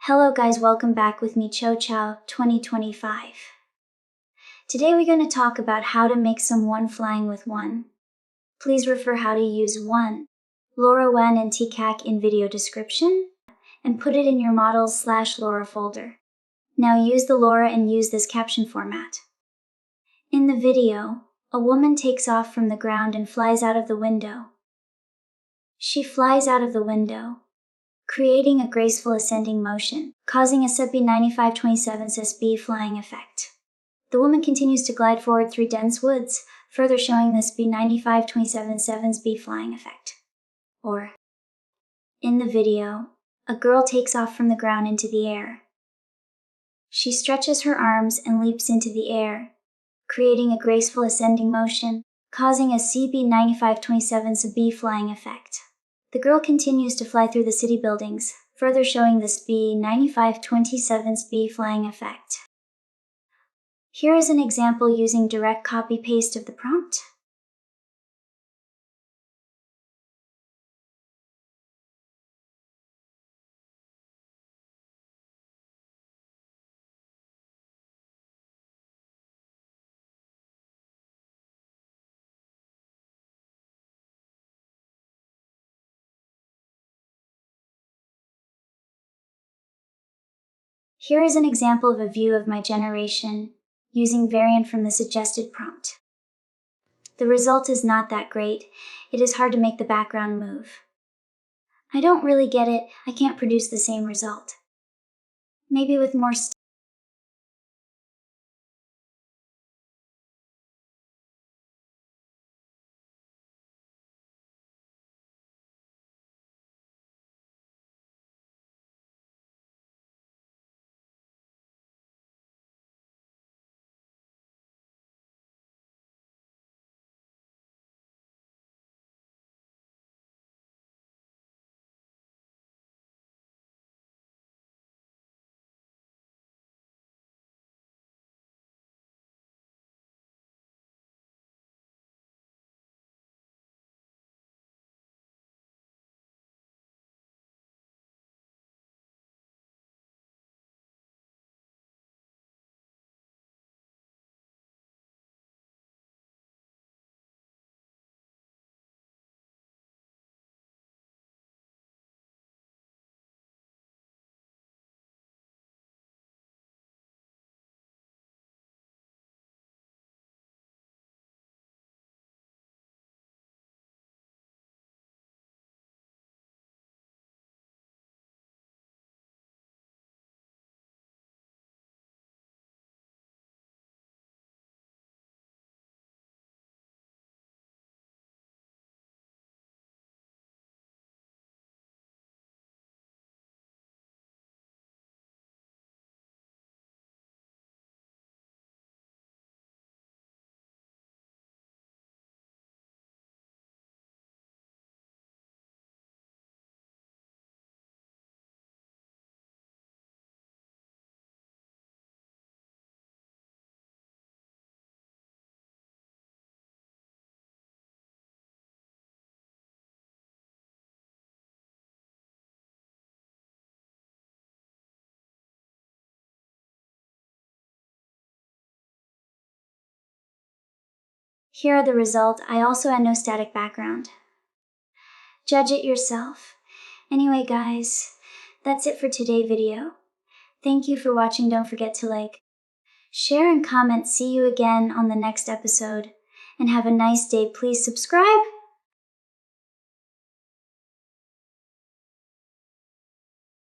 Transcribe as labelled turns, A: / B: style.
A: Hello guys, welcome back with me Chow 2025. Today we're going to talk about how to make some WAN flying with WAN. Please refer how to use WAN LoRa WAN and TCAC in video description, and put it in your models/LoRa folder. Now use the LoRa and use this caption format. In the video, a woman takes off from the ground and flies out of the window. She flies out of the window, creating a graceful ascending motion, causing a SB9527 SB flying effect. The woman continues to glide forward through dense woods, further showing the SB9527 SB flying effect. Or, in the video, a girl takes off from the ground into the air. She stretches her arms and leaps into the air, creating a graceful ascending motion, causing a SB9527 SB flying effect. The girl continues to fly through the city buildings, further showing the SB9527 SB flying effect. Here is an example using direct copy-paste of the prompt. Here is an example of a view of my generation, using variant from the suggested prompt. The result is not that great. It is hard to make the background move. I don't really get it. I can't produce the same result. Maybe with more Here are the results. I also had no static background. Judge it yourself. Anyway guys, that's it for today's video. Thank you for watching. Don't forget to like, share and comment. See you again on the next episode. And have a nice day. Please subscribe.